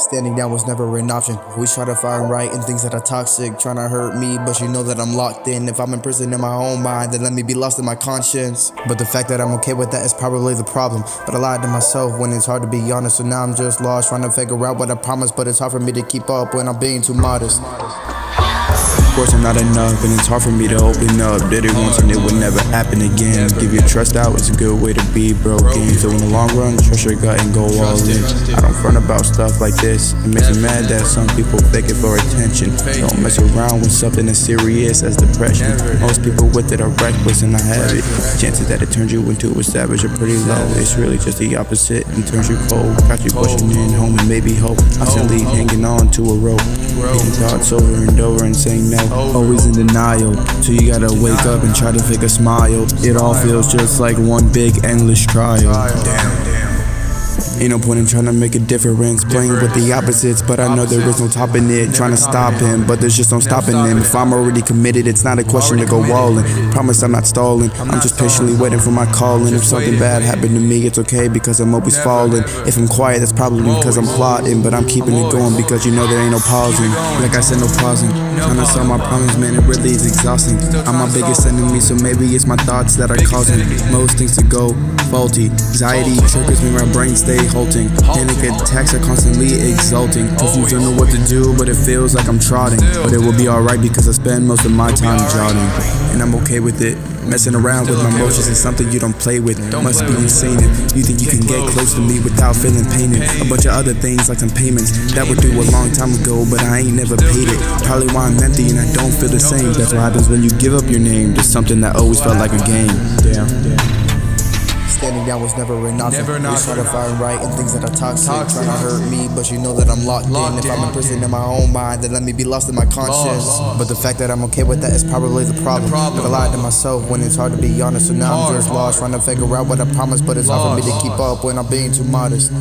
Standing down was never an option. We try to find right in things that are toxic, trying to hurt me, but you know that I'm locked in. If I'm in prison in my own mind, then let me be lost in my conscience. But the fact that I'm okay with that is probably the problem. But I lied to myself when it's hard to be honest, so now I'm just lost trying to figure out what I promised, but it's hard for me to keep up when I'm being too modest. Of course I'm not enough, and it's hard for me to open up. Did it once and it would never happen again. Give your trust out, it's a good way to be broken. So in the long run, trust your gut and go all in. I don't front about stuff like this. It makes me mad that some people fake it for attention. Don't mess around with something as serious as depression. Most people with it are reckless, and I have it. Chances that it turns you into a savage are pretty low. It's really just the opposite and turns you cold. Got you pushing in home and maybe hope. Constantly hanging on to a rope, repeating thoughts over and over and saying no. Always in denial, so you gotta wake up and try to fake a smile. It all feels just like one big endless trial. Ain't no point in trying to make a difference, playing with the opposites, but I know there is no topping it. Trying to stop him, but there's just no stopping him. If I'm already committed, it's not a question to go all in. Promise I'm not stalling, I'm just patiently waiting for my calling. If something bad happened to me, it's okay because I'm always falling. If I'm quiet, that's probably because I'm plotting, but I'm keeping it going because you know there ain't no pausing. Like I said, no pausing. Trying to solve my problems, man, it really is exhausting. I'm my biggest enemy, so maybe it's my thoughts that are causing most things to go faulty. Anxiety triggers me, my brain stay halting. Panic attacks are constantly exulting. Confused, don't know what to do, but it feels like I'm trotting. But it will be alright because I spend most of my time jotting, and I'm okay with it. Messing around with my emotions is something you don't play with. Must be insane if you think you can get close to me without feeling pained. A bunch of other things like some payments that were due a long time ago, but I ain't never paid it. Probably why I'm empty and I don't feel the same. That's what happens when you give up your name to something that always felt like a game. Standing down was never an option. We try to find right in things that are toxic, trying to hurt me, but you know that I'm locked in. If I'm in prison in my own mind, then let me be lost in my conscience. But the fact that I'm okay with that is probably the problem. But I lied to myself when it's hard to be honest, so now I'm just lost trying to figure out what I promised, but it's hard for me to keep up when I'm being too modest.